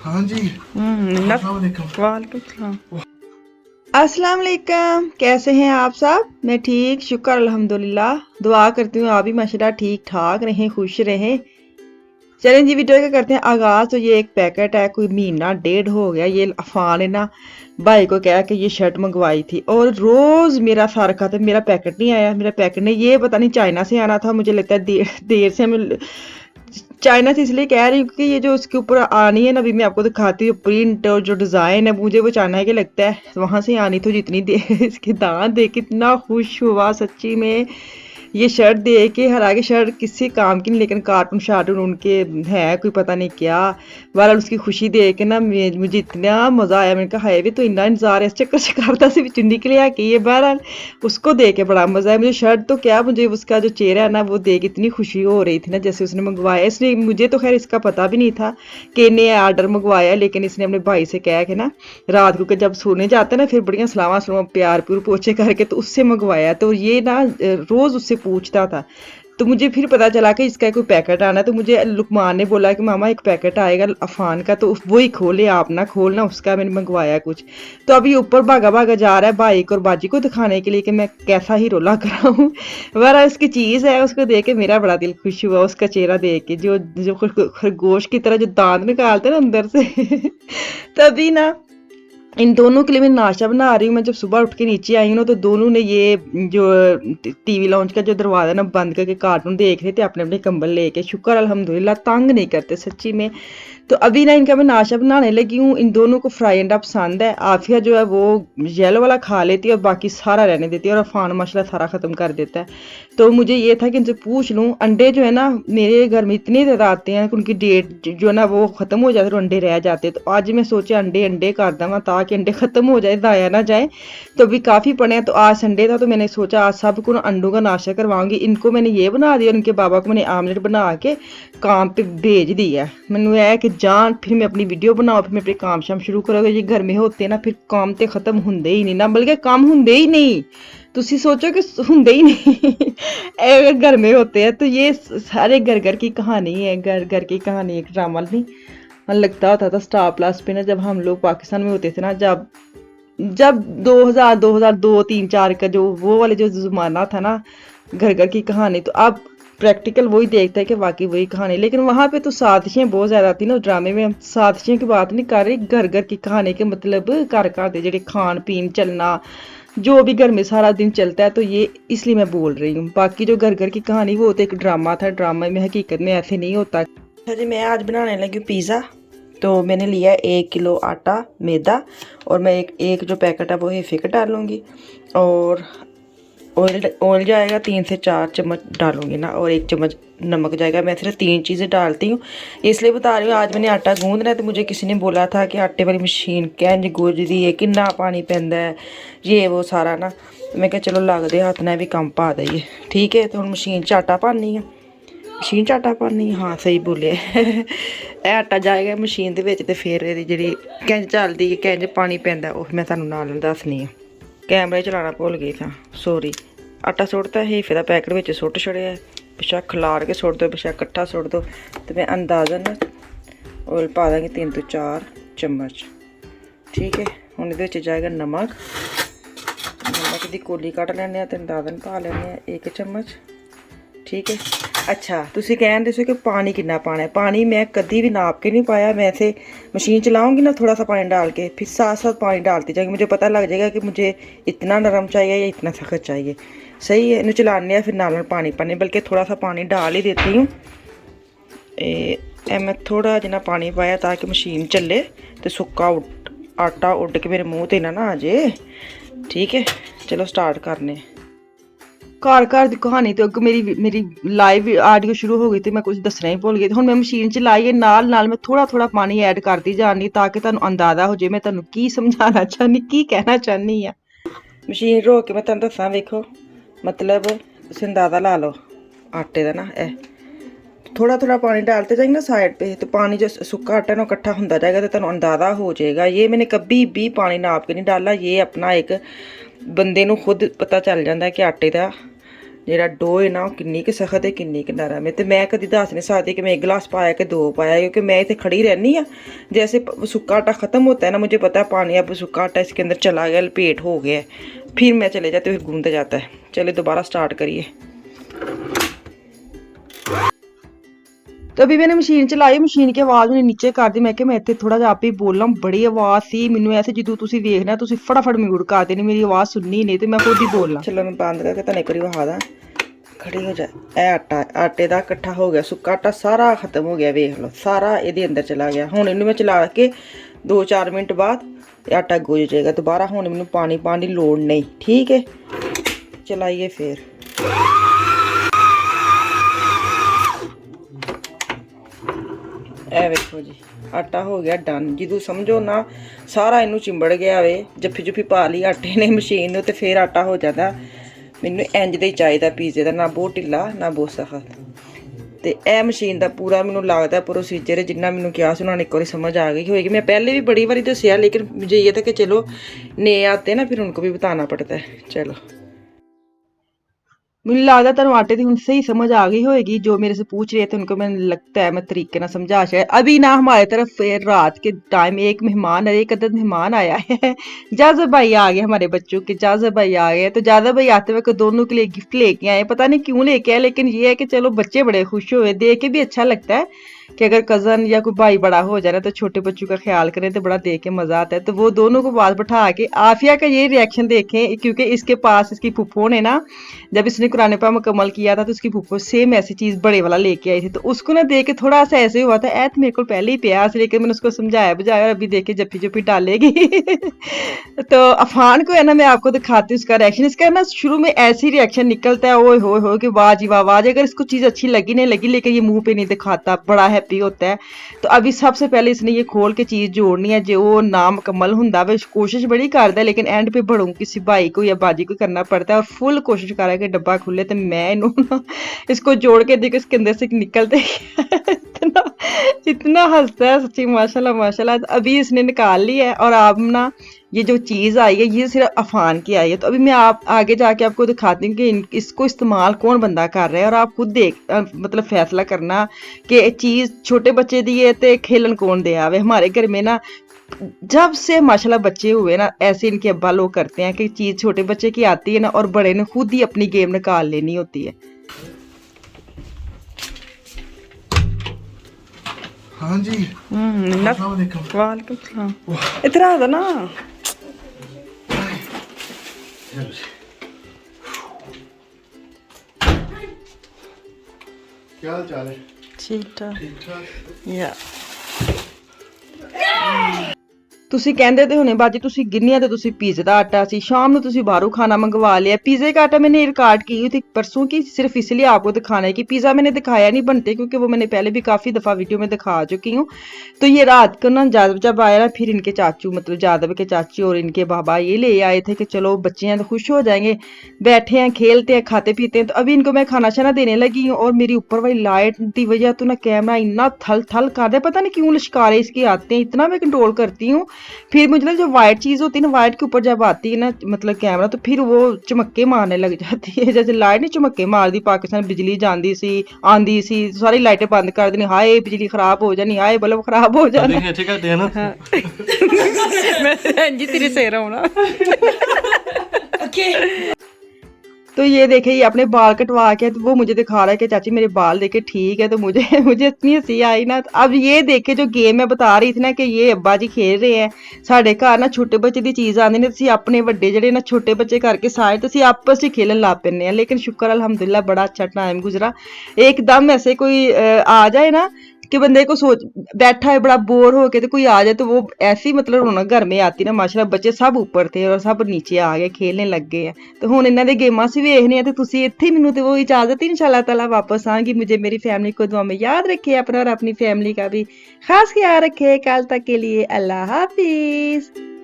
हाँ जी। वालेकुम सलाम। अस्सलाम वालेकुम, कैसे हैं आप सब? मैं ठीक, शुक्र अल्हम्दुलिल्लाह। दुआ करती हूँ आप भी माशाल्लाह ठीक ठाक रहें, खुश रहें। चलें जी, वीडियो का करते हैं आगाज़। तो ये एक पैकेट है, कोई महीना डेढ़ हो गया। ये अफान है ना, भाई को कह के ये शर्ट मंगवाई थी और रोज़ मेरा सार खाता मेरा पैकेट नहीं आया, मेरा पैकेट नहीं। ये पता नहीं चाइना से आना था, मुझे लगता है देर देर से हमें चाइना से इसलिए कह रही हूँ क्योंकि ये जो उसके ऊपर आनी है ना, अभी मैं आपको दिखाती हूँ प्रिंट और जो डिज़ाइन है, मुझे वो चाइना के लगता है वहाँ से आनी थी। जितनी देर इसके दांत देख के इतना खुश हुआ सच्ची में। ये शर्ट देख के, हालांकि शर्ट किसी काम की नहीं, लेकिन कार्टून शार्टून उनके है कोई पता नहीं क्या। बहरहाल उसकी खुशी देख के ना मुझे इतना मज़ा आया। मैंने कहा हाय वे तो इतना इंतजार है, इस चक्कर से करता से भी निकलिया कि ये। बहरहाल उसको देख के बड़ा मज़ा आया। मुझे शर्ट तो क्या, मुझे उसका जो चेहरा है ना वो देख इतनी खुशी हो रही थी ना, जैसे उसने मंगवाया। इसने मुझे तो खैर इसका पता भी नहीं था कि इन्हें ऑर्डर मंगवाया, लेकिन इसने अपने भाई से कह के ना रात को जब सोने जाते हैं ना, फिर बढ़िया सलामा सलामा प्यार प्यूर पोछे करके तो उससे मंगवाया। तो ये ना रोज़ उससे पूछता था। तो मुझे फिर पता चला कि इसका कोई पैकेट आना है। तो मुझे लुकमान ने बोला कि मामा एक पैकेट आएगा अफान का, तो वही खोले, आप ना खोलना उसका, मैंने मंगवाया कुछ। तो अभी ऊपर भागा भागा जा रहा है भाई को और बाजी को दिखाने के लिए कि मैं कैसा हीरो लग रहा हूँ। वरना उसकी चीज़ है, उसको देख के मेरा बड़ा दिल खुश हुआ। उसका चेहरा देख के, जो जो खरगोश की तरह जो दांत निकालते ना अंदर से तभी ना इन दोनों के लिए मैं नाश्ता बना रही हूँ। मैं जब सुबह उठ के नीचे आई हूँ ना, तो दोनों ने ये जो टीवी लॉन्च का जो दरवाज़ा ना बंद करके कार्टून देख रहे थे अपने अपने कंबल लेके। शुक्र अल्हम्दुलिल्लाह, तंग नहीं करते सच्ची में। तो अभी ना इनका मैं नाश्ता बनाने लगी हूँ। इन दोनों को फ्राई अंडा पसंद है। आफिया जो है वो येलो वाला खा लेती है और बाकी सारा रहने देती है, और अफान माशाल्लाह सारा ख़त्म कर देता है। तो मुझे ये था कि इनसे पूछ लूँ, अंडे जो है ना मेरे घर में इतने ज़्यादा आते हैं कि उनकी डेट जो है ना वो ख़त्म हो जाते, तो अंडे रह जाते। तो आज मैं सोचा अंडे अंडे कर दूँगा ताकि अंडे ख़त्म हो जाए, ज़ाया ना जाए। तो अभी काफ़ी पड़े हैं। तो आज संडे था, तो मैंने सोचा आज सबको ना अंडों का नाश्ता करवाऊंगी। इनको मैंने ये बना दिया और इनके बाबा को मैंने आमलेट बना के काम पे भेज दिया। मैंने है कि जान फिर मैं अपनी वीडियो बनाओ, फिर मैं अपने काम शाम शुरू करोगे। ये घर में होते ना फिर काम तो ख़त्म होंगे ही नहीं ना, बल्कि काम होंगे ही नहीं। तुसी सोचो कि होंगे ही नहीं अगर घर में होते हैं तो ये सारे घर घर की कहानी है, घर घर की कहानी, एक ड्रामा नहीं लगता होता था स्टार प्लस पे ना, जब हम लोग पाकिस्तान में होते थे ना, जब जब 2002 3 4 का जो वो वाले जो ज़माना था ना, घर घर की कहानी। तो अब प्रैक्टिकल वही देखता है कि वाकई वही कहानी। लेकिन वहाँ पे तो साजिशें बहुत ज़्यादा थी ना उस ड्रामे में। हम साजिशें की बात नहीं कर रही, घर घर की कहानी के मतलब घर घर दे जेह्ड़े खान पीन चलना, जो भी घर में सारा दिन चलता है। तो ये इसलिए मैं बोल रही हूँ। बाकी जो घर घर की कहानी वो तो एक ड्रामा था, ड्रामा में हकीकत में ऐसे नहीं होता। अच्छा जी, मैं आज बनाने लगी पिज़्ज़ा। तो मैंने लिया 1 किलो आटा मैदा, और मैं एक जो पैकेट है वो हेफे का डालूँगी, और ऑयल जाएगा 3 से 4 चम्मच डालूँगी ना, और 1 चम्मच नमक जाएगा। मैं सिर्फ 3 चीज़ें डालती हूँ, इसलिए बता रही हूँ। आज मैंने आटा गूंदना है, तो मुझे किसी ने बोला था कि आटे वाली मशीन कैंज गूंजदी है, कितना पानी पैंदा है, ये वो सारा ना। मैं क्या चलो लगदे हत्थ ने भी कम पा दईए। ठीक है, तो हम मशीन च आटा पानी है, मशीन च आटा पानी, हाँ सही बोले ਇਹ आटा जाएगा मशीन ਦੇ ਵਿੱਚ, ਤੇ ਫਿਰ ਇਹਦੀ ਜਿਹੜੀ ਕਿੰਜ ਚੱਲਦੀ ਹੈ, ਕਿੰਜ ਪਾਣੀ ਪੈਂਦਾ, ਉਹ ਮੈਂ ਤੁਹਾਨੂੰ ਨਾਲ ਦੱਸਣੀ ਆ। कैमरा चलाना भुल गई था, सॉरी। आटा सुट्टता है फिर पैकेट में सुट छड़िया, पिछा खिलार के सुट दो, पिछा कट्ठा सुट दो। तो मैं अंदाजन ऑयल पा देंगे 3 तो 4 चम्मच। ठीक है, हम ये जाएगा नमक। नमक की कोली कट लेने, तो अंदाजन पा लेने 1 चम्मच। ठीक है। अच्छा, तुसी कहते हो कि पानी कितना पाना है। पानी मैं कभी भी नाप के नहीं पाया, मैं ऐसे मशीन चलाऊंगी ना थोड़ा सा पानी डाल के, फिर साथ साथ पानी डालती जाएंगी। मुझे पता लग जाएगा कि मुझे इतना नरम चाहिए या इतना सख्त चाहिए। सही है, इन्हें चलाने फिर नाल पानी पाने, बल्कि थोड़ा सा पानी डाल ही देती हूँ। मैं थोड़ा जिना पानी पाया ताकि मशीन चले, तो सुक्का आटा उड के मेरे मुँह ते ना आ जाए। ठीक है, चलो स्टार्ट करने। घर घर की कहानी तो अगर मेरी लाइव आडियो शुरू हो गई थी, मैं कुछ दसना ही भुल गई। हुण मैं मशीन च लाइए नाल नाल मैं थोड़ा थोड़ा पानी ऐड करती जानी, ताकि तुहानूं अंदाजा हो जाए मैं तुहानूं की समझाना चाहनी, की कहना चाहनी आ। मशीन रोक के मैं तुहानूं दसां, वेखो मतलब तुसीं अंदाजा ला लो आटे का ना। थोड़ा थोड़ा पानी डालते जाएंगे ना साइड पे, तो पानी जो सूखा आटा ना इकट्ठा होता जाएगा, तो तुहानूं अंदाजा हो जाएगा। ये मैंने कभी भी पानी नाप के नहीं डाला, ये अपना एक बंदे नूं खुद पता चल जाता है कि आटे का ਜਿਹੜਾ ਡੋ ਹੈ ਨਾ ਉਹ ਕਿੰਨੀ ਕੁ ਸਖਤ ਹੈ ਕਿੰਨੀ ਕੁ ਨਰਮ है। तो मैं कभी दस नहीं सकती कि मैं 1 गिलास पाया कि 2 पाया, क्योंकि मैं इतने खड़ी रहनी हाँ। जैसे सूखा आटा ख़त्म होता है ना, मुझे पता है पानी अब सूखा आटा इसके अंदर चला गया, लपेट हो गया है, फिर मैं चले जाती हूँ, फिर गूंद जाता है। चले दोबारा स्टार्ट करिए। तो अभी मैंने मशीन चलाई, मशीन की आवाज़ मैंने नीचे कर दी। मैं कि मैं इतने थोड़ा जिहा आप ही बोलना, बड़ी आवाज़ सी मैनू ऐसे जो तुसीं वेखना तुसीं फटाफट म्यूट कर देनी, मेरी आवाज़ सुननी नहीं तो मैं खुद ही बोलना। चलो मैं बंद करके तुहानूं एक बारी विखा दा, खड़ी हो जाए। ए आटे का इकट्ठा हो गया, सुक्का आटा सारा खत्म हो गया, वेख लो सारा ये अंदर चला गया। हुण इहनूं मैं चला के 2-4 मिनट बाद आटा गुज जाएगा दोबारा। हुण मैनूं पानी पाने की लोड़ नहीं, ठीक है। चलाइए फिर। ए वेखो जी आटा हो गया डन। ਜਦੋਂ ਸਮਝੋ ਨਾ ਸਾਰਾ ਇਹਨੂੰ ਚਿੰਬੜ ਗਿਆ ਵੇ, ਜੱਫੀ ਜੁਫੀ ਪਾ ਲਈ ਆਟੇ ਨੇ ਮਸ਼ੀਨ ਨੂੰ, ਤੇ ਫਿਰ ਆਟਾ ਹੋ ਜਾਂਦਾ। ਮੈਨੂੰ ਇੰਜ ਦਾ ਹੀ ਚਾਹੀਦਾ ਪੀਜ਼ੇ ਦਾ, ਨਾ ਬਹੁਤ ਢਿੱਲਾ ਨਾ ਬਹੁਤ ਸਖਤ। ਤੇ ਇਹ ਮਸ਼ੀਨ ਦਾ ਪੂਰਾ ਮੈਨੂੰ ਲੱਗਦਾ ਪ੍ਰੋਸੀਜਰ ਜਿੰਨਾ ਮੈਨੂੰ ਕਿਹਾ ਸੀ ਉਹਨਾਂ ਨੇ ਇੱਕ ਵਾਰੀ ਸਮਝ ਆ ਗਈ ਹੋਏਗੀ। मैं पहले भी बड़ी बारी दसिया, लेकिन मुझे ये था कि चलो नए आते ना फिर उनको भी बताना पड़ता है। चलो मुझे लगता तुम आटे की सही समझ आ गई होगी, जो मेरे से पूछ रहे थे उनको मैंने लगता है मैं तरीके ना समझा शायद। अभी ना हमारे तरफ फिर रात के टाइम एक मेहमान एक अदद मेहमान आया है। जाज़ब भाई आ गए, हमारे बच्चों के जाज़ब भाई आ गए। तो जाज़ब भाई आते वक्त दोनों के लिए गिफ्ट लेके आए, पता नहीं क्यों लेके आए, लेकिन ये है कि चलो बच्चे बड़े खुश हुए, देख के भी अच्छा लगता है कि अगर कज़न या कोई भाई बड़ा हो जाए तो छोटे बच्चों का ख्याल करें तो बड़ा देख के मज़ा आता है। तो वो दोनों को पास बैठा के आफिया का ये रिएक्शन देखें, क्योंकि इसके पास इसकी फूफो ने ना जब इसने कुरान पाक मुकम्मल किया था तो उसकी फूफो सेम ऐसी चीज़ बड़े वाला लेके आई थी। तो उसको ना देख के थोड़ा सा ऐसे हुआ था, ऐ तो मेरे को पहले ही प्यास, लेकिन मैंने उसको समझाया बुझाया और अभी देखे जप्पी जप्पी डालेगी। तो अफान को है ना मैं आपको दिखाती हूँ उसका रिएक्शन। इसका ना शुरू में ऐसी रिएक्शन निकलता है, ओए हो कि वाह जी वाह वाह। अगर इसको चीज़ अच्छी लगी नहीं लगी, लेकिन ये मुंह पे नहीं दिखाता, बड़ा हैप्पी होता है। तो अभी सबसे पहले इसने ये खोल के चीज़ जोड़नी है, जो वो ना मुकम्मल हुंदा वे कोशिश बड़ी करता है, लेकिन एंड पे बड़ों किसी भाई को या बाजी को करना पड़ता है, और फुल कोशिश कर रहा है कि डब्बा खुले। तो मैं इसको जोड़ के देखो इसके अंदर से निकलते इतना इतना हंसता है सच्ची, माशाल्लाह माशाल्लाह। अभी इसने निकाल लिया है, और आप ना ये जो चीज़ आई है ये सिर्फ अफान की आई है। तो अभी मैं आप आगे जाके आपको दिखाती हूँ कि इसको इस्तेमाल कौन बंदा कर रहा है, और आप खुद देख मतलब फैसला करना कि चीज़ छोटे बच्चे दी है तो खेलन कौन दे आवे। हमारे घर में ना जब से माशाल्लाह बच्चे हुए ना, ऐसे इनके अब्बा लोग करते हैं कि चीज़ छोटे बच्चे की आती है ना, और बड़े ने खुद ही अपनी गेम निकाल लेनी होती है। हाँ जी वालेकुम सलाम। इधर आ जाओ ना। क्या हाल चाल है? ठीक ठाक। ठीक ठाक। या ਤੁਸੀਂ ਕਹਿੰਦੇ ਤੇ ਹੁਣੇ ਬਾਜੀ ਤੁਸੀਂ ਗਿੰਨੀਆਂ ਤੇ ਤੁਸੀਂ पिज़्ज़ा ਦਾ आटा सी, शाम ਨੂੰ ਤੁਸੀਂ बाहरों खाना मंगवा लिया। पिज़्ज़े का आटा मैंने रिकॉर्ड की हुई थी परसों की, सिर्फ इसलिए आपको दिखाना है कि पिज़्ज़ा मैंने दिखाया नहीं बनते, क्योंकि वो मैंने पहले भी काफ़ी दफ़ा वीडियो में दिखा चुकी हूँ। तो ये रात को ना जादव जब आया ना, फिर इनके चाचू मतलब जादव के चाची और इनके बाबा ये ले आए थे कि चलो बच्चे हैं तो खुश हो जाएंगे, बैठे हैं खेलते हैं खाते पीते हैं। तो अभी इनको मैं खाना शाना देने लगी हूँ, और मेरी ऊपर वाली लाइट की वजह तो ना कैमरा इतना थल थल कर दे, पता नहीं क्यों लिशकारे इसके आते हैं, इतना मैं कंट्रोल करती हूँ। फिर मुझे जो वाइट चीज़ होती है ना, वाइट के ऊपर जब आती है ना मतलब कैमरा, तो फिर वो चमक्के मारने लग जाती है, जैसे लाइट नहीं चमक्के मारती पाकिस्तान बिजली जाती सी आंदी सी, सारी लाइटें बंद कर देनी, हाय बिजली खराब हो जानी, हाय बल्ब खराब हो जाना। हाँ। मैं जी तेरे से रहा तो ये देखे ये अपने बाल कटवा के, तो वो मुझे दिखा रहा है कि चाची मेरे बाल देखे ठीक है। तो मुझे इतनी हंसी आई ना। तो अब ये देखे जो गेम मैं बता रही थी ना कि ये अब्बा जी खेल रहे हैं, साढ़े घर ना छोटे बच्चे की चीज़ आती ने, तो अपने बड़े जड़े ना छोटे बच्चे करके सारे तो आपस में खेलन ला पैने। लेकिन शुक्र अल्हम्दुलिल्लाह बड़ा अच्छा टाइम गुजरा। एकदम ऐसे कोई आ जाए ना कि बंदे को सोच बैठा है बड़ा बोर हो के, तो कोई आ जाए तो वो ऐसी मतलब रौनक घर में आती ना। माशाल्लाह बच्चे सब ऊपर थे और सब नीचे आ गए, खेलने लग गए हैं। तो हुण इन्हां दे गेमां असीं वेखने हैं, तो तुसीं इत्थे मैनूं ते वो इजाज़त ही इंशाअल्लाह ताला वापस आऊंगी। मुझे मेरी फैमिली को दुआ में याद रखे अपना और अपनी फैमिली का भी खास ख्याल रखे। कल तक के लिए अल्लाह हाफिज़।